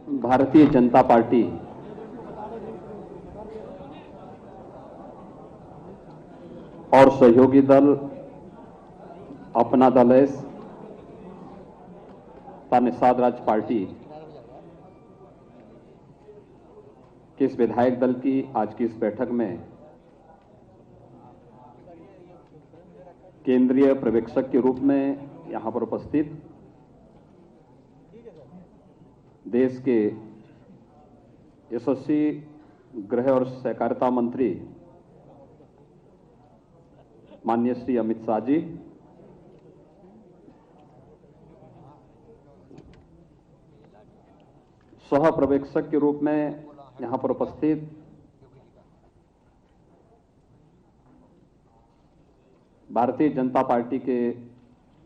Bharatiya Janata party और सहयोगी दल अपना दल एस तथा निषाद राज्य पार्टी के इस विधायक दल की आज की इस बैठक में केंद्रीय पर्यवेक्षक के रूप में यहां पर उपस्थित देश के यशस्वी गृह और सहकारिता मंत्री माननीय श्री अमित शाह जी, सह पर्यवेक्षक के रूप में यहां पर उपस्थित भारतीय जनता पार्टी के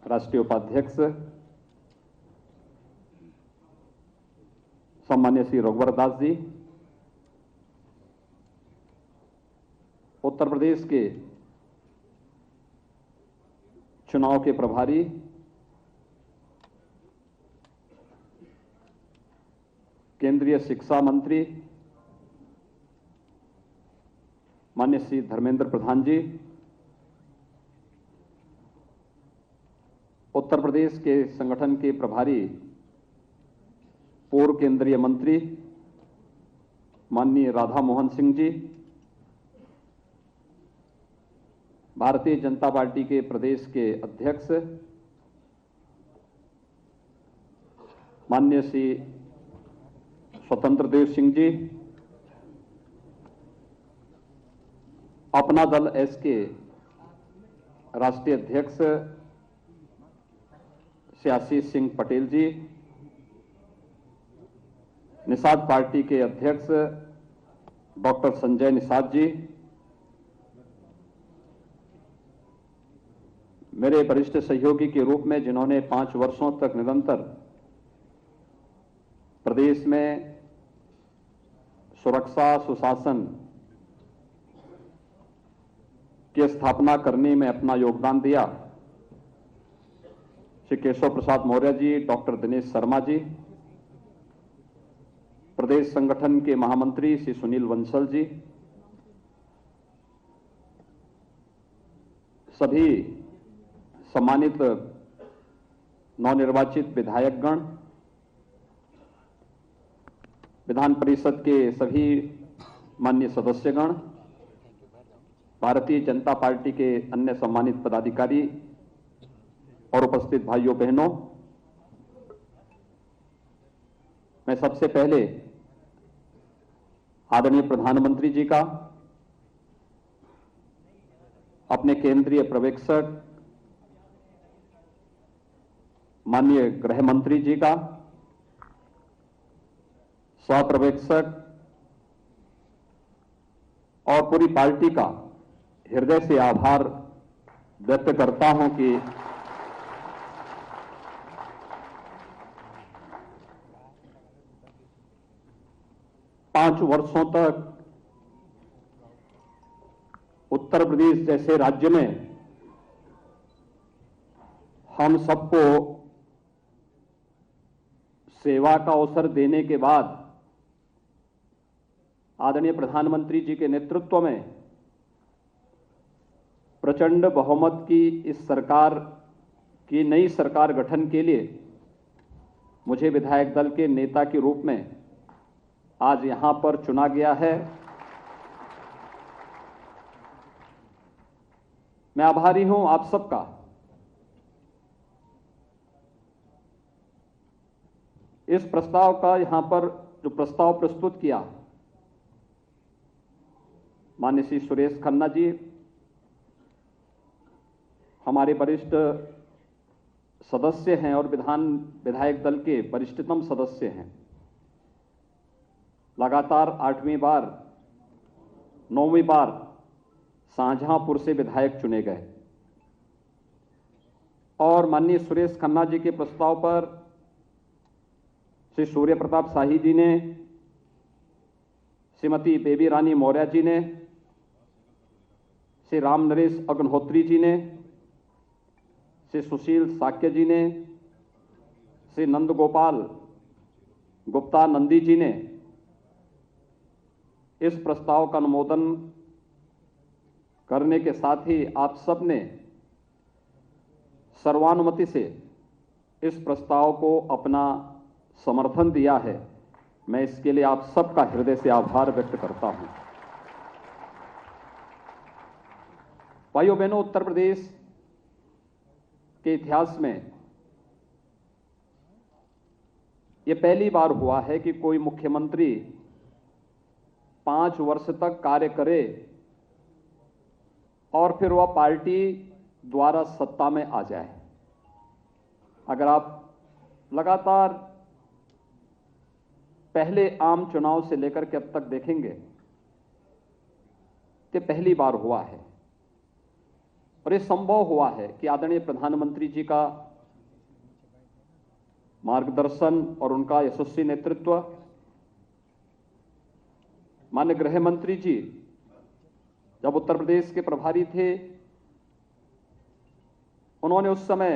राष्ट्रीय उपाध्यक्ष सम्मान्य श्री रघुवर दास जी, उत्तर प्रदेश के चुनाव के प्रभारी केंद्रीय शिक्षा मंत्री माननीय श्री धर्मेंद्र प्रधान जी, उत्तर प्रदेश के संगठन के प्रभारी पूर्व केंद्रीय मंत्री माननीय राधा मोहन सिंह जी, भारतीय जनता पार्टी के प्रदेश के अध्यक्ष माननीय श्री स्वतंत्र देव सिंह जी, अपना दल एस के राष्ट्रीय अध्यक्ष श्री आशीष सिंह पटेल जी, निषाद पार्टी के अध्यक्ष डॉक्टर संजय निषाद जी, मेरे वरिष्ठ सहयोगी के रूप में जिन्होंने 5 वर्षों तक निरंतर प्रदेश में सुरक्षा सुशासन की स्थापना करने में अपना योगदान दिया, श्री केशव प्रसाद मौर्य जी, डॉक्टर दिनेश शर्मा जी, प्रदेश संगठन के महामंत्री श्री सुनील बंसल जी, सभी सम्मानित नवनिर्वाचित विधायकगण, विधान परिषद के सभी माननीय सदस्यगण, भारतीय जनता पार्टी के अन्य सम्मानित पदाधिकारी और उपस्थित भाइयों बहनों, मैं सबसे पहले आदरणीय प्रधानमंत्री जी का, अपने केंद्रीय पर्यवेक्षक माननीय गृह मंत्री जी का, सह पर्यवेक्षक और पूरी पार्टी का हृदय से आभार व्यक्त करता हूं कि पांच वर्षों तक उत्तर प्रदेश जैसे राज्य में हम सबको सेवा का अवसर देने के बाद आदरणीय प्रधानमंत्री जी के नेतृत्व में प्रचंड बहुमत की इस सरकार की नई सरकार गठन के लिए मुझे विधायक दल के नेता के रूप में आज यहां पर चुना गया है। मैं आभारी हूं आप सबका। इस प्रस्ताव का यहां पर जो प्रस्ताव प्रस्तुत किया माननीय श्री सुरेश खन्ना जी, हमारे वरिष्ठ सदस्य हैं और विधायक दल के वरिष्ठतम सदस्य हैं, लगातार 8वीं बार 9वीं बार शाहजहांपुर से विधायक चुने गए और माननीय सुरेश खन्ना जी के प्रस्ताव पर श्री सूर्य प्रताप शाही जी ने, श्रीमती बेबी रानी मौर्य जी ने, श्री राम नरेश अग्निहोत्री जी ने, श्री सुशील साक्य जी ने, श्री नंद गोपाल गुप्ता नंदी जी ने इस प्रस्ताव का अनुमोदन करने के साथ ही आप सब ने सर्वानुमति से इस प्रस्ताव को अपना समर्थन दिया है। मैं इसके लिए आप सबका हृदय से आभार व्यक्त करता हूं। भाइयों बहनों, उत्तर प्रदेश के इतिहास में यह पहली बार हुआ है कि कोई मुख्यमंत्री 5 वर्ष तक कार्य करे और फिर वह पार्टी द्वारा सत्ता में आ जाए। अगर आप लगातार पहले आम चुनाव से लेकर के अब तक देखेंगे कि पहली बार हुआ है और यह संभव हुआ है कि आदरणीय प्रधानमंत्री जी का मार्गदर्शन और उनका यशस्वी नेतृत्व, माननीय गृह मंत्री जी जब उत्तर प्रदेश के प्रभारी थे, उन्होंने उस समय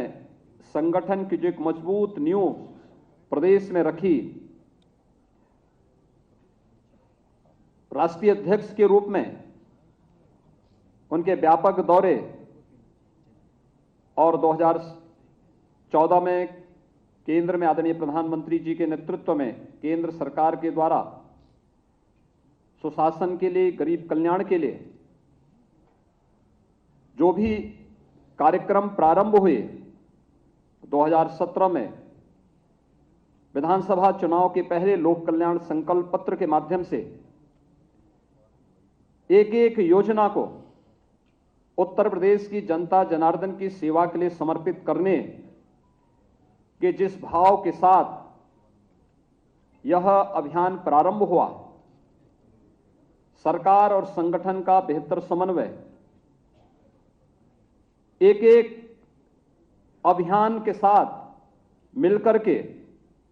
संगठन की जो एक मजबूत नींव प्रदेश में रखी, राष्ट्रीय अध्यक्ष के रूप में उनके व्यापक दौरे और 2014 में केंद्र में आदरणीय प्रधानमंत्री जी के नेतृत्व में केंद्र सरकार के द्वारा सुशासन के लिए, गरीब कल्याण के लिए जो भी कार्यक्रम प्रारंभ हुए, 2017 में विधानसभा चुनाव के पहले लोक कल्याण संकल्प पत्र के माध्यम से एक एक योजना को उत्तर प्रदेश की जनता जनार्दन की सेवा के लिए समर्पित करने के जिस भाव के साथ यह अभियान प्रारंभ हुआ, सरकार और संगठन का बेहतर समन्वय, एक एक अभियान के साथ मिलकर के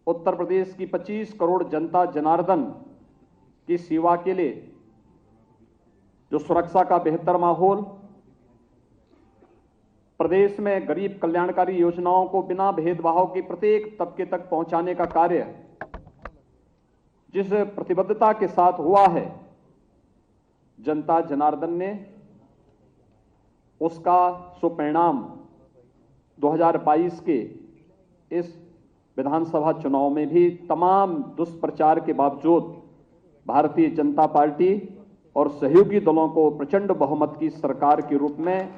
उत्तर प्रदेश की 25 करोड़ जनता जनार्दन की सेवा के लिए जो सुरक्षा का बेहतर माहौल, प्रदेश में गरीब कल्याणकारी योजनाओं को बिना भेदभाव के प्रत्येक तबके तक पहुंचाने का कार्य जिस प्रतिबद्धता के साथ हुआ है, जनता जनार्दन ने उसका सुपरिणाम 2022 के इस विधानसभा चुनाव में भी तमाम दुष्प्रचार के बावजूद भारतीय जनता पार्टी और सहयोगी दलों को प्रचंड बहुमत की सरकार के रूप में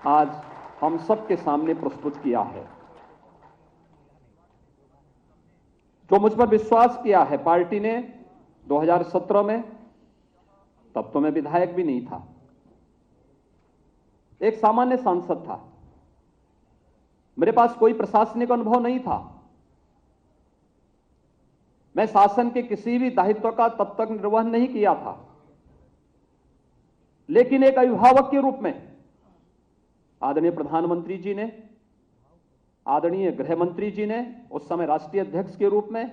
आज हम सबके सामने प्रस्तुत किया है। जो मुझ पर विश्वास किया है पार्टी ने 2017 में, तब तो मैं विधायक भी नहीं था, एक सामान्य सांसद था, मेरे पास कोई प्रशासनिक अनुभव नहीं था, मैं शासन के किसी भी दायित्व का तब तक निर्वहन नहीं किया था, लेकिन एक अभिभावक के रूप में आदरणीय प्रधानमंत्री जी ने, आदरणीय गृह मंत्री जी ने, उस समय राष्ट्रीय अध्यक्ष के रूप में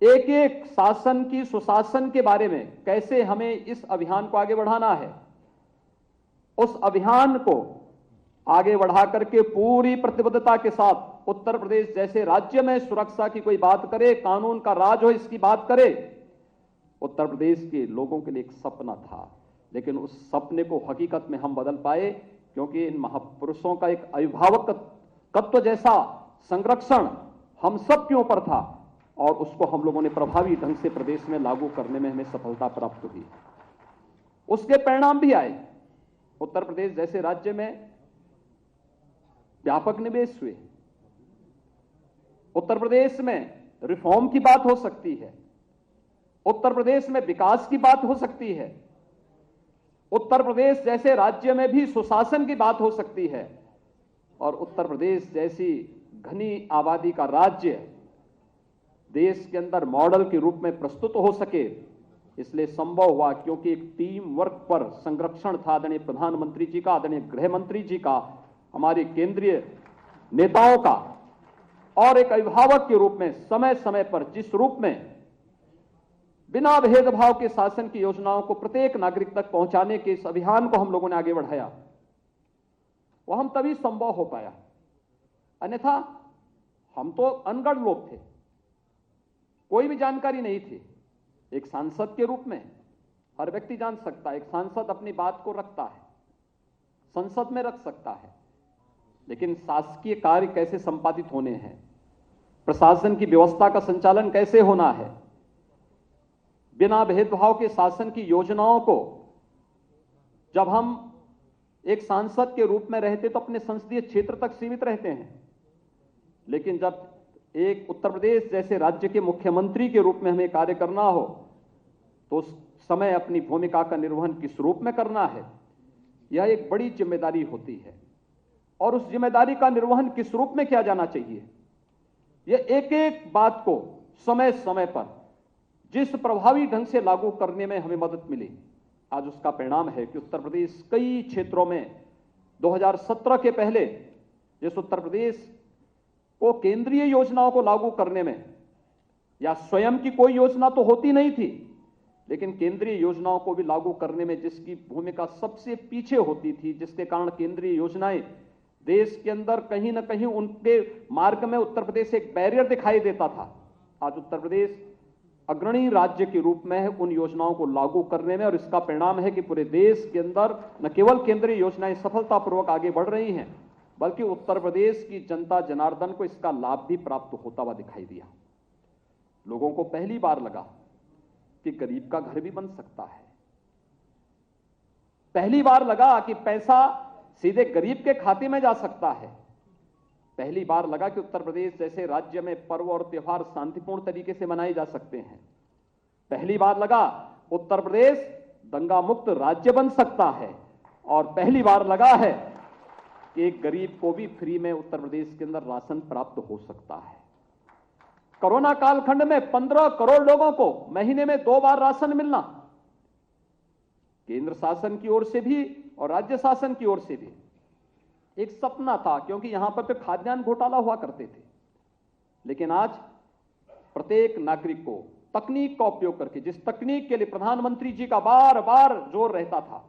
एक एक शासन की सुशासन के बारे में कैसे हमें इस अभियान को आगे बढ़ाना है, उस अभियान को आगे बढ़ा करके पूरी प्रतिबद्धता के साथ उत्तर प्रदेश जैसे राज्य में सुरक्षा की कोई बात करे, कानून का राज हो इसकी बात करे, उत्तर प्रदेश के लोगों के लिए एक सपना था। लेकिन उस सपने को हकीकत में हम बदल पाए क्योंकि इन महापुरुषों का एक अभिभावक तत्व जैसा संरक्षण हम सब के ऊपर था और उसको हम लोगों ने प्रभावी ढंग से प्रदेश में लागू करने में हमें सफलता प्राप्त हुई। उसके परिणाम भी आए। उत्तर प्रदेश जैसे राज्य में व्यापक निवेश हुए। उत्तर प्रदेश में रिफॉर्म की बात हो सकती है, उत्तर प्रदेश में विकास की बात हो सकती है, उत्तर प्रदेश जैसे राज्य में भी सुशासन की बात हो सकती है और उत्तर प्रदेश जैसी घनी आबादी का राज्य देश के अंदर मॉडल के रूप में प्रस्तुत हो सके, इसलिए संभव हुआ क्योंकि एक टीम वर्क पर संरक्षण था आदरणीय प्रधानमंत्री जी का, आदरणीय गृह मंत्री जी का, हमारे केंद्रीय नेताओं का, और एक अभिभावक के रूप में समय समय पर जिस रूप में बिना भेदभाव के शासन की योजनाओं को प्रत्येक नागरिक तक पहुंचाने के इस अभियान को हम लोगों ने आगे बढ़ाया, वह हम तभी संभव हो पाया। अन्यथा हम तो अनगढ़ लोग थे, कोई भी जानकारी नहीं थी। एक सांसद के रूप में हर व्यक्ति जान सकता है, एक सांसद अपनी बात को रखता है, संसद में रख सकता है, लेकिन शासकीय कार्य कैसे संपादित होने हैं, प्रशासन की व्यवस्था का संचालन कैसे होना है, बिना भेदभाव के शासन की योजनाओं को जब हम एक सांसद के रूप में रहते तो अपने संसदीय क्षेत्र तक सीमित रहते हैं, लेकिन जब एक उत्तर प्रदेश जैसे राज्य के मुख्यमंत्री के रूप में हमें कार्य करना हो तो उस समय अपनी भूमिका का निर्वहन किस रूप में करना है, यह एक बड़ी जिम्मेदारी होती है। और उस जिम्मेदारी का निर्वहन किस रूप में किया जाना चाहिए, यह एक एक बात को समय समय पर जिस प्रभावी ढंग से लागू करने में हमें मदद मिली, आज उसका परिणाम है कि उत्तर प्रदेश कई क्षेत्रों में 2017 के पहले जिस उत्तर प्रदेश को केंद्रीय योजनाओं को लागू करने में या स्वयं की कोई योजना तो होती नहीं थी, लेकिन केंद्रीय योजनाओं को भी लागू करने में जिसकी भूमिका सबसे पीछे होती थी, जिसके कारण केंद्रीय योजनाएं देश के अंदर कहीं ना कहीं उनके मार्ग में उत्तर प्रदेश एक बैरियर दिखाई देता था, आज उत्तर प्रदेश अग्रणी राज्य के रूप में है उन योजनाओं को लागू करने में। और इसका परिणाम है कि पूरे देश के अंदर न केवल केंद्रीय योजनाएं सफलतापूर्वक आगे बढ़ रही हैं, बल्कि उत्तर प्रदेश की जनता जनार्दन को इसका लाभ भी प्राप्त होता हुआ दिखाई दिया। लोगों को पहली बार लगा कि गरीब का घर भी बन सकता है, पहली बार लगा कि पैसा सीधे गरीब के खाते में जा सकता है, पहली बार लगा कि उत्तर प्रदेश जैसे राज्य में पर्व और त्योहार शांतिपूर्ण तरीके से मनाए जा सकते हैं, पहली बार लगा उत्तर प्रदेश दंगा मुक्त राज्य बन सकता है, और पहली बार लगा है कि एक गरीब को भी फ्री में उत्तर प्रदेश के अंदर राशन प्राप्त हो सकता है। कोरोना कालखंड में 15 करोड़ लोगों को महीने में 2 बार राशन मिलना, केंद्र शासन की ओर से भी और राज्य शासन की ओर से भी एक सपना था, क्योंकि यहां पर तो खाद्यान्न घोटाला हुआ करते थे। लेकिन आज प्रत्येक नागरिक को तकनीक का उपयोग करके, जिस तकनीक के लिए प्रधानमंत्री जी का बार बार जोर रहता था,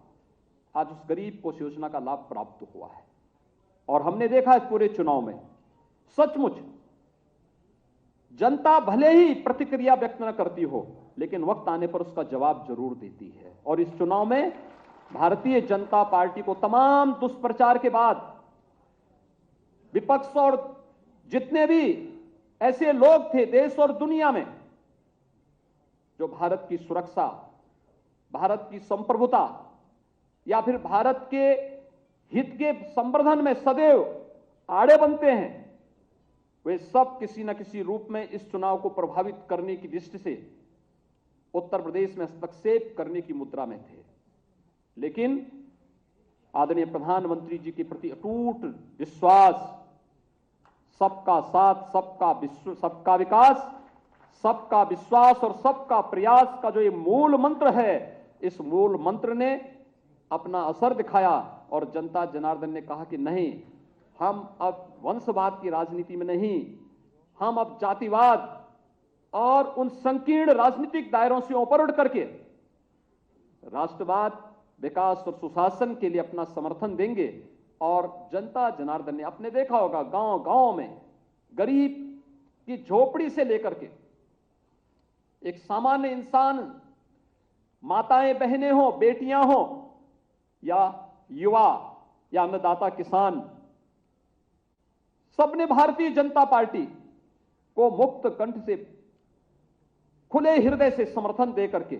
आज उस गरीब को इस योजना का लाभ प्राप्त हुआ है। और हमने देखा इस पूरे चुनाव में सचमुच जनता भले ही प्रतिक्रिया व्यक्त न करती हो, लेकिन वक्त आने पर उसका जवाब जरूर देती है। और इस चुनाव में भारतीय जनता पार्टी को तमाम दुष्प्रचार के बाद विपक्ष और जितने भी ऐसे लोग थे देश और दुनिया में जो भारत की सुरक्षा, भारत की संप्रभुता या फिर भारत के हित के संवर्धन में सदैव आड़े बनते हैं, वे सब किसी न किसी रूप में इस चुनाव को प्रभावित करने की दृष्टि से उत्तर प्रदेश में हस्तक्षेप करने की मुद्रा में थे। लेकिन आदरणीय प्रधानमंत्री जी के प्रति अटूट विश्वास, सबका साथ, सबका विकास, सबका विश्वास और सबका प्रयास का जो ये मूल मंत्र है, इस मूल मंत्र ने अपना असर दिखाया और जनता जनार्दन ने कहा कि नहीं, हम अब वंशवाद की राजनीति में नहीं, हम अब जातिवाद और उन संकीर्ण राजनीतिक दायरों से ऊपर उठ करके राष्ट्रवाद, विकास और सुशासन के लिए अपना समर्थन देंगे। और जनता जनार्दन ने आपने देखा होगा गांव गांव में गरीब की झोपड़ी से लेकर के एक सामान्य इंसान, माताएं बहनें हो, बेटियां हो या युवा या अन्नदाता किसान, सबने भारतीय जनता पार्टी को मुक्त कंठ से, खुले हृदय से समर्थन देकर के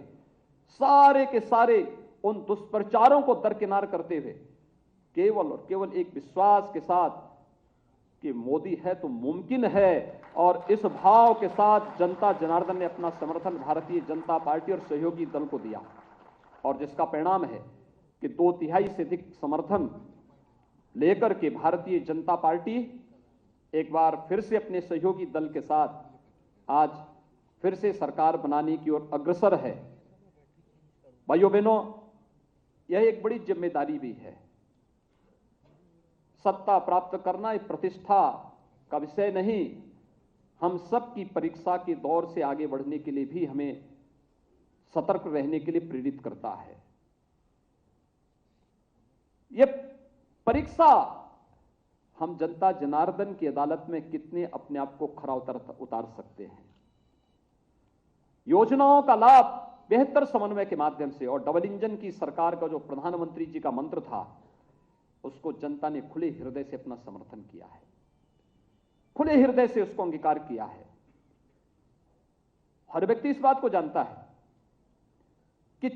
सारे के सारे उन दुष्प्रचारों को दरकिनार करते हुए केवल और केवल एक विश्वास के साथ कि मोदी है तो मुमकिन है, और इस भाव के साथ जनता जनार्दन ने अपना समर्थन भारतीय जनता पार्टी और सहयोगी दल को दिया। और जिसका परिणाम है कि 2/3 से अधिक समर्थन लेकर के भारतीय जनता पार्टी एक बार फिर से अपने सहयोगी दल के साथ आज फिर से सरकार बनाने की ओर अग्रसर है। भाइयों बहनों, यह एक बड़ी जिम्मेदारी भी है। सत्ता प्राप्त करना एक प्रतिष्ठा का विषय नहीं, हम सब की परीक्षा के दौर से आगे बढ़ने के लिए भी हमें सतर्क रहने के लिए प्रेरित करता है। यह परीक्षा हम जनता जनार्दन की अदालत में कितने अपने आप को खरा उतार सकते हैं। योजनाओं का लाभ बेहतर समन्वय के माध्यम से और डबल इंजन की सरकार का जो प्रधानमंत्री जी का मंत्र था, उसको जनता ने खुले हृदय से अपना समर्थन किया है, खुले हृदय से उसको अंगीकार किया है। हर व्यक्ति इस बात को जानता है कि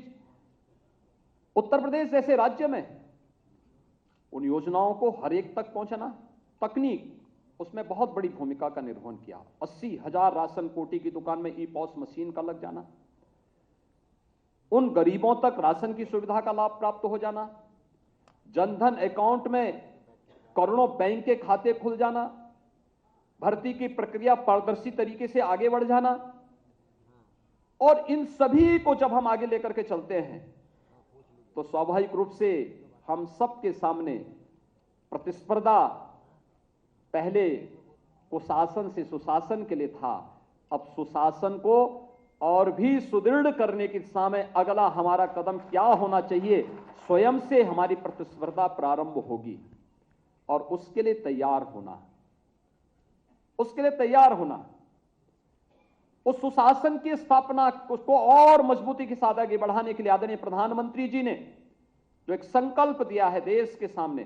उत्तर प्रदेश जैसे राज्य में उन योजनाओं को हर एक तक पहुंचाना, तकनीक उसमें बहुत बड़ी भूमिका का निर्वहन किया। 80,000 राशन कोटी की दुकान में ई-पॉस मशीन का लग जाना, उन गरीबों तक राशन की सुविधा का लाभ प्राप्त हो जाना, जनधन अकाउंट में करोड़ों बैंक के खाते खुल जाना, भर्ती की प्रक्रिया पारदर्शी तरीके से आगे बढ़ जाना, और इन सभी को जब हम आगे लेकर के चलते हैं तो स्वाभाविक रूप से हम सबके सामने प्रतिस्पर्धा पहले कुशासन से सुशासन के लिए था, अब सुशासन को और भी सुदृढ़ करने की दिशा में अगला हमारा कदम क्या होना चाहिए, स्वयं से हमारी प्रतिस्पर्धा प्रारंभ होगी और उसके लिए तैयार होना, उसके लिए तैयार होना। उस सुशासन की स्थापना उसको और मजबूती के साथ आगे बढ़ाने के लिए आदरणीय प्रधानमंत्री जी ने जो एक संकल्प दिया है देश के सामने,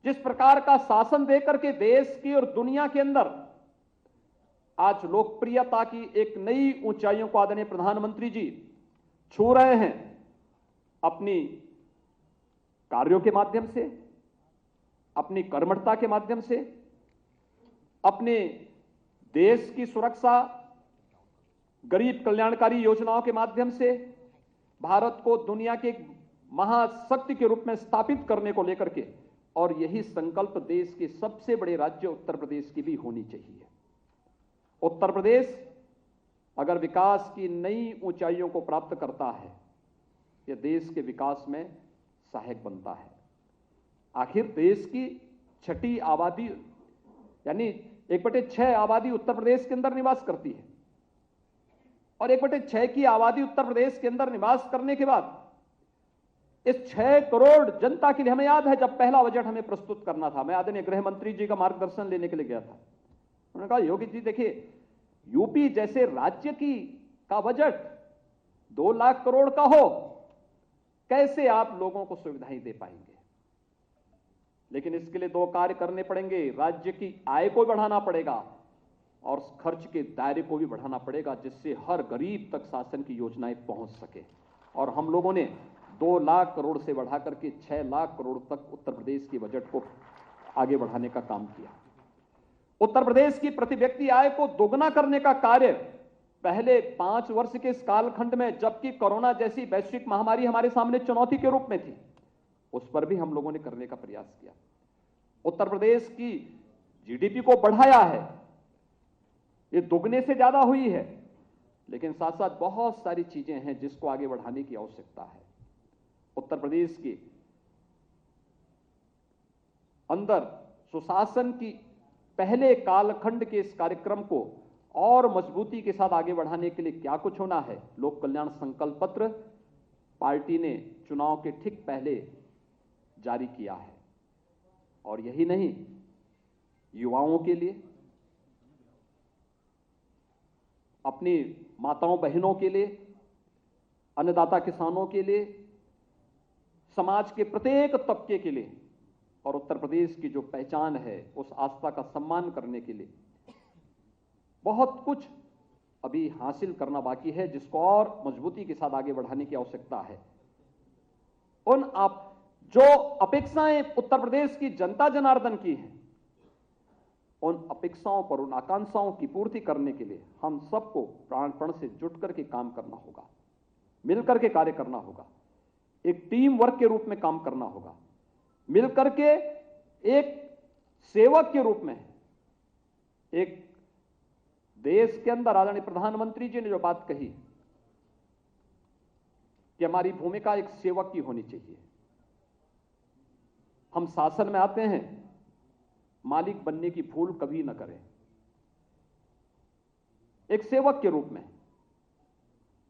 जिस प्रकार का शासन देकर के देश की और दुनिया के अंदर आज लोकप्रियता की एक नई ऊंचाइयों को आदरणीय प्रधानमंत्री जी छू रहे हैं, अपनी कार्यों के माध्यम से, अपनी कर्मठता के माध्यम से, अपने देश की सुरक्षा, गरीब कल्याणकारी योजनाओं के माध्यम से भारत को दुनिया के एक महाशक्ति के रूप में स्थापित करने को लेकर के, और यही संकल्प देश के सबसे बड़े राज्य उत्तर प्रदेश की भी होनी चाहिए। उत्तर प्रदेश अगर विकास की नई ऊंचाइयों को प्राप्त करता है, यह देश के विकास में सहायक बनता है। आखिर देश की छठी आबादी यानी 1/6 आबादी उत्तर प्रदेश के अंदर निवास करती है, और 1/6 की आबादी उत्तर प्रदेश के अंदर निवास करने के बाद इस 6 करोड़ जनता के लिए, हमें याद है जब पहला बजट हमें प्रस्तुत करना था, मैं आदरणीय गृह मंत्री जी का मार्गदर्शन लेने के लिए गया था। उन्होंने कहा योगी जी देखिए, यूपी जैसे राज्य का बजट 2 लाख करोड़ का हो, कैसे आप लोगों को सुविधाएं दे पाएंगे? लेकिन इसके लिए 2 कार्य करने पड़ेंगे, राज्य की आय को बढ़ाना पड़ेगा और खर्च के दायरे को भी बढ़ाना पड़ेगा, जिससे हर गरीब तक शासन की योजनाएं पहुंच सके। और हम लोगों ने 2 लाख करोड़ से बढ़ा करके 6 लाख करोड़ तक उत्तर प्रदेश के बजट को आगे बढ़ाने का काम किया। उत्तर प्रदेश की प्रति व्यक्ति आय को दोगुना करने का कार्य पहले 5 वर्ष के इस कालखंड में, जबकि कोरोना जैसी वैश्विक महामारी हमारे सामने चुनौती के रूप में थी, उस पर भी हम लोगों ने करने का प्रयास किया। उत्तर प्रदेश की जीडीपी को बढ़ाया है, ये दुगने से ज्यादा हुई है, लेकिन साथ साथ बहुत सारी चीजें हैं जिसको आगे बढ़ाने की आवश्यकता है। उत्तर प्रदेश के अंदर सुशासन की पहले कालखंड के इस कार्यक्रम को और मजबूती के साथ आगे बढ़ाने के लिए क्या कुछ होना है, लोक कल्याण संकल्प पत्र पार्टी ने चुनाव के ठीक पहले जारी किया है। और यही नहीं, युवाओं के लिए, अपनी माताओं बहनों के लिए, अन्नदाता किसानों के लिए, समाज के प्रत्येक तबके के लिए और उत्तर प्रदेश की जो पहचान है उस आस्था का सम्मान करने के लिए बहुत कुछ अभी हासिल करना बाकी है, जिसको और मजबूती के साथ आगे बढ़ाने की आवश्यकता है। उन आप जो अपेक्षाएं उत्तर प्रदेश की जनता जनार्दन की हैं, उन अपेक्षाओं पर, उन आकांक्षाओं की पूर्ति करने के लिए हम सबको प्राणपण से जुट करके काम करना होगा, मिलकर के कार्य करना होगा, एक टीम वर्क के रूप में काम करना होगा, मिलकर के एक सेवक के रूप में। एक देश के अंदर आदरणीय प्रधानमंत्री जी ने जो बात कही कि हमारी भूमिका एक सेवक की होनी चाहिए। हम शासन में आते हैं, मालिक बनने की भूल कभी न करें। एक सेवक के रूप में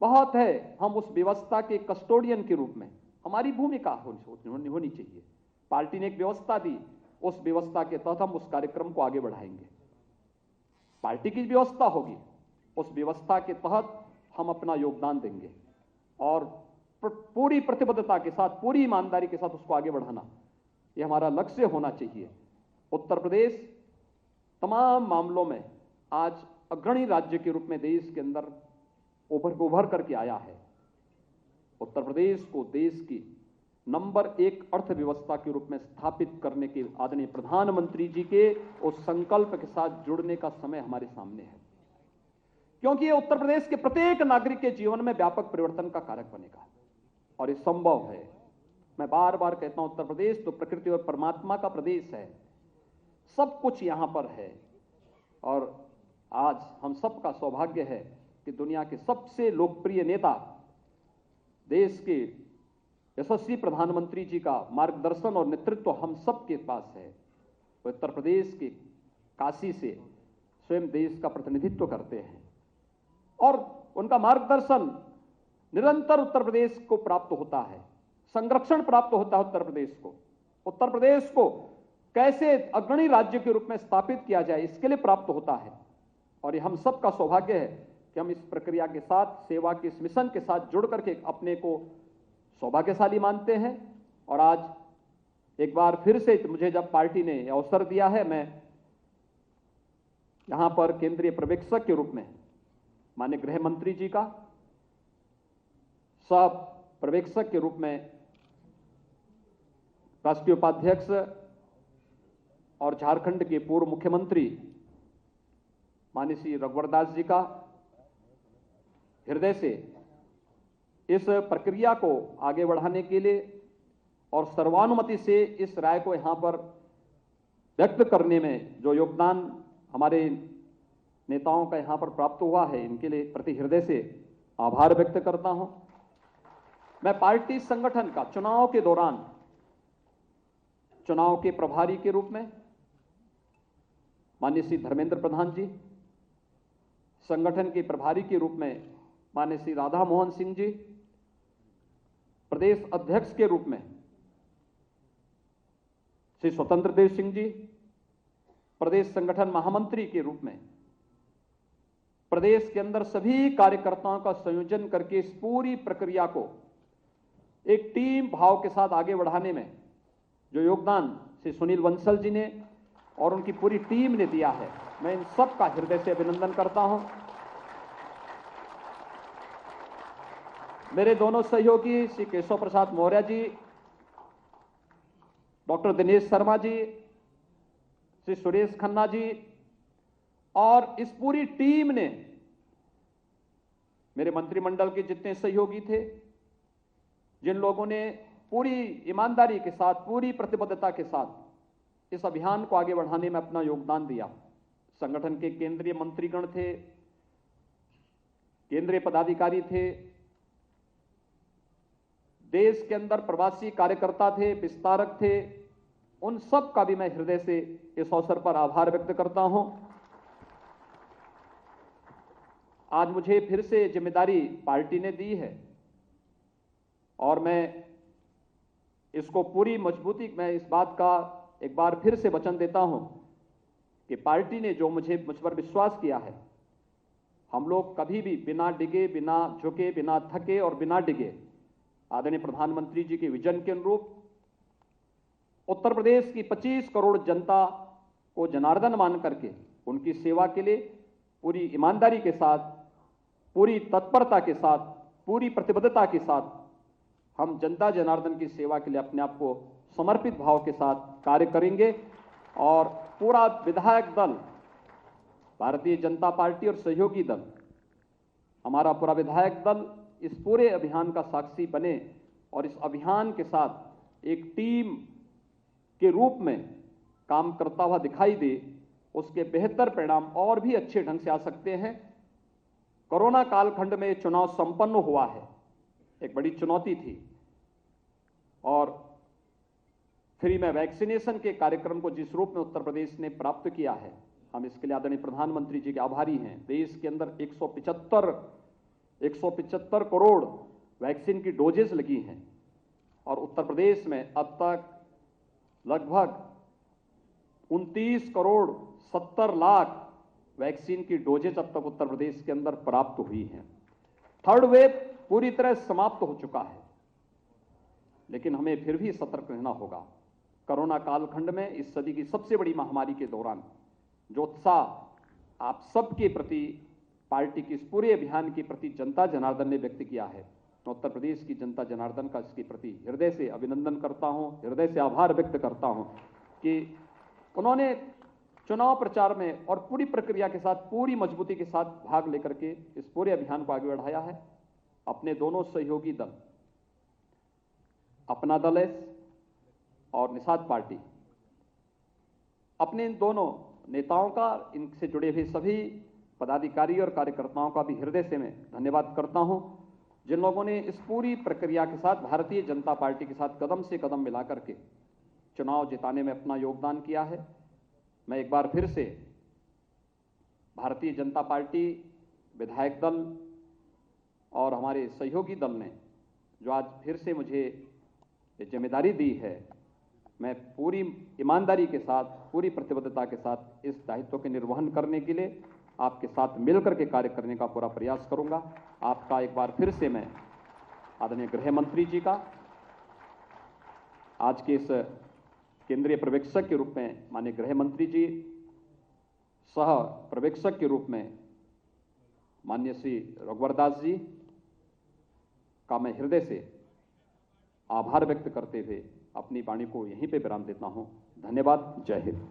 बहुत है, हम उस व्यवस्था के कस्टोडियन के रूप में हमारी भूमिका होनी चाहिए। पार्टी ने एक व्यवस्था दी, उस व्यवस्था के तहत हम उस कार्यक्रम को आगे बढ़ाएंगे। पार्टी की व्यवस्था होगी, उस व्यवस्था के तहत हम अपना योगदान देंगे और पूरी प्रतिबद्धता के साथ, पूरी ईमानदारी के साथ उसको आगे बढ़ाना, यह हमारा लक्ष्य होना चाहिए। उत्तर प्रदेश तमाम मामलों में आज अग्रणी राज्य के रूप में देश के अंदर उभर करके आया है। उत्तर प्रदेश को देश की नंबर 1 अर्थव्यवस्था के रूप में स्थापित करने के आदरणीय प्रधानमंत्री जी के उस संकल्प के साथ जुड़ने का समय हमारे सामने है, क्योंकि ये उत्तर प्रदेश के प्रत्येक नागरिक के जीवन में व्यापक परिवर्तन का कारक बनेगा और ये संभव है। मैं बार बार कहता हूं, उत्तर प्रदेश तो प्रकृति और परमात्मा का प्रदेश है, सब कुछ यहां पर है और आज हम सबका सौभाग्य है कि दुनिया के सबसे लोकप्रिय नेता, देश के यशस्वी प्रधानमंत्री जी का मार्गदर्शन और नेतृत्व हम सबके पास है। वो उत्तर प्रदेश के काशी से स्वयं देश का प्रतिनिधित्व करते हैं और उनका मार्गदर्शन निरंतर उत्तर प्रदेश को प्राप्त होता है, संरक्षण प्राप्त होता है उत्तर प्रदेश को। उत्तर प्रदेश को कैसे अग्रणी राज्य के रूप में स्थापित किया जाए, इसके लिए प्राप्त होता है और ये हम सबका सौभाग्य है कि हम इस प्रक्रिया के साथ, सेवा के इस मिशन के साथ जुड़ करके अपने को सौभाग्यशाली मानते हैं। और आज एक बार फिर से मुझे जब पार्टी ने अवसर दिया है, मैं यहां पर केंद्रीय पर्यवेक्षक के रूप में माननीय गृह मंत्री जी का, सह पर्यवेक्षक के रूप में राष्ट्रीय उपाध्यक्ष और झारखंड के पूर्व मुख्यमंत्री माननीय श्री रघुवर दास जी का हृदय से इस प्रक्रिया को आगे बढ़ाने के लिए और सर्वानुमति से इस राय को यहां पर व्यक्त करने में जो योगदान हमारे नेताओं का यहां पर प्राप्त हुआ है, इनके लिए प्रति हृदय से आभार व्यक्त करता हूं। मैं पार्टी संगठन का चुनाव के दौरान चुनाव के प्रभारी के रूप में माननीय श्री धर्मेंद्र प्रधान जी, संगठन के प्रभारी के रूप में माननीय श्री राधा मोहन सिंह जी, प्रदेश अध्यक्ष के रूप में श्री स्वतंत्र देव सिंह जी, प्रदेश संगठन महामंत्री के रूप में प्रदेश के अंदर सभी कार्यकर्ताओं का संयोजन करके इस पूरी प्रक्रिया को एक टीम भाव के साथ आगे बढ़ाने में जो योगदान श्री सुनील बंसल जी ने और उनकी पूरी टीम ने दिया है, मैं इन सब का हृदय से अभिनंदन करता हूं। मेरे दोनों सहयोगी श्री केशव प्रसाद मौर्य जी, डॉक्टर दिनेश शर्मा जी, श्री सुरेश खन्ना जी और इस पूरी टीम ने, मेरे मंत्रिमंडल के जितने सहयोगी थे, जिन लोगों ने पूरी ईमानदारी के साथ, पूरी प्रतिबद्धता के साथ इस अभियान को आगे बढ़ाने में अपना योगदान दिया। संगठन के केंद्रीय मंत्रीगण थे, केंद्रीय पदाधिकारी थे, देश के अंदर प्रवासी कार्यकर्ता थे, विस्तारक थे, उन सब का भी मैं हृदय से इस अवसर पर आभार व्यक्त करता हूं। आज मुझे फिर से जिम्मेदारी पार्टी ने दी है और मैं इसको पूरी मजबूती, मैं इस बात का एक बार फिर से वचन देता हूं कि पार्टी ने जो मुझ पर विश्वास किया है, हम लोग कभी भी बिना डिगे, बिना झुके, बिना थके और बिना डिगे आदरणीय प्रधानमंत्री जी के विजन के अनुरूप उत्तर प्रदेश की 25 करोड़ जनता को जनार्दन मान करके उनकी सेवा के लिए पूरी ईमानदारी के साथ, पूरी तत्परता के साथ, पूरी प्रतिबद्धता के साथ हम जनता जनार्दन की सेवा के लिए अपने आप को समर्पित भाव के साथ कार्य करेंगे और पूरा विधायक दल, भारतीय जनता पार्टी और सहयोगी दल, हमारा पूरा विधायक दल इस पूरे अभियान का साक्षी बने और इस अभियान के साथ एक टीम के रूप में काम करता हुआ दिखाई दे। उसके बेहतर परिणाम और भी अच्छे ढंग से आ सकते हैं। कोरोना कालखंड में चुनाव संपन्न हुआ है, एक बड़ी चुनौती थी और फ्री में वैक्सीनेशन के कार्यक्रम को जिस रूप में उत्तर प्रदेश ने प्राप्त किया है, हम इसके लिए आदरणीय प्रधानमंत्री जी के आभारी हैं। देश के अंदर 175 करोड़ वैक्सीन की डोजेस लगी हैं और उत्तर प्रदेश में अब तक लगभग 29 करोड़ 70 लाख वैक्सीन की डोजेज अब तक उत्तर प्रदेश के अंदर प्राप्त हुई हैं। थर्ड वेव पूरी तरह समाप्त हो चुका है, लेकिन हमें फिर भी सतर्क रहना होगा। कोरोना कालखंड में इस सदी की सबसे बड़ी महामारी के दौरान जो उत्साह आप सबके प्रति, पार्टी की इस पूरे अभियान के प्रति जनता जनार्दन ने व्यक्त किया है, मैं उत्तर प्रदेश की जनता जनार्दन का इसके प्रति हृदय से अभिनंदन करता हूं, हृदय से आभार व्यक्त करता हूं कि उन्होंने चुनाव प्रचार में और पूरी प्रक्रिया के साथ, पूरी मजबूती के साथ भाग लेकर के इस पूरे अभियान को आगे बढ़ाया है। अपने दोनों सहयोगी दल, अपना दल है और निषाद पार्टी, अपने इन दोनों नेताओं का, इनसे जुड़े हुए सभी पदाधिकारी और कार्यकर्ताओं का भी हृदय से मैं धन्यवाद करता हूं, जिन लोगों ने इस पूरी प्रक्रिया के साथ भारतीय जनता पार्टी के साथ कदम से कदम मिलाकर के चुनाव जिताने में अपना योगदान किया है। मैं एक बार फिर से भारतीय जनता पार्टी, विधायक दल और हमारे सहयोगी दल ने जो आज फिर से मुझे ये जिम्मेदारी दी है, मैं पूरी ईमानदारी के साथ, पूरी प्रतिबद्धता के साथ इस दायित्व के निर्वहन करने के लिए आपके साथ मिलकर के कार्य करने का पूरा प्रयास करूंगा। आपका एक बार फिर से मैं आदरणीय गृह मंत्री जी का, आज के इस केंद्रीय पर्यवेक्षक के रूप में माननीय गृह मंत्री जी, सह पर्यवेक्षक के रूप में माननीय श्री रघुवर दास जी का मैं हृदय से आभार व्यक्त करते हुए अपनी वाणी को यहीं पे विराम देता हूं। धन्यवाद। जय हिंद।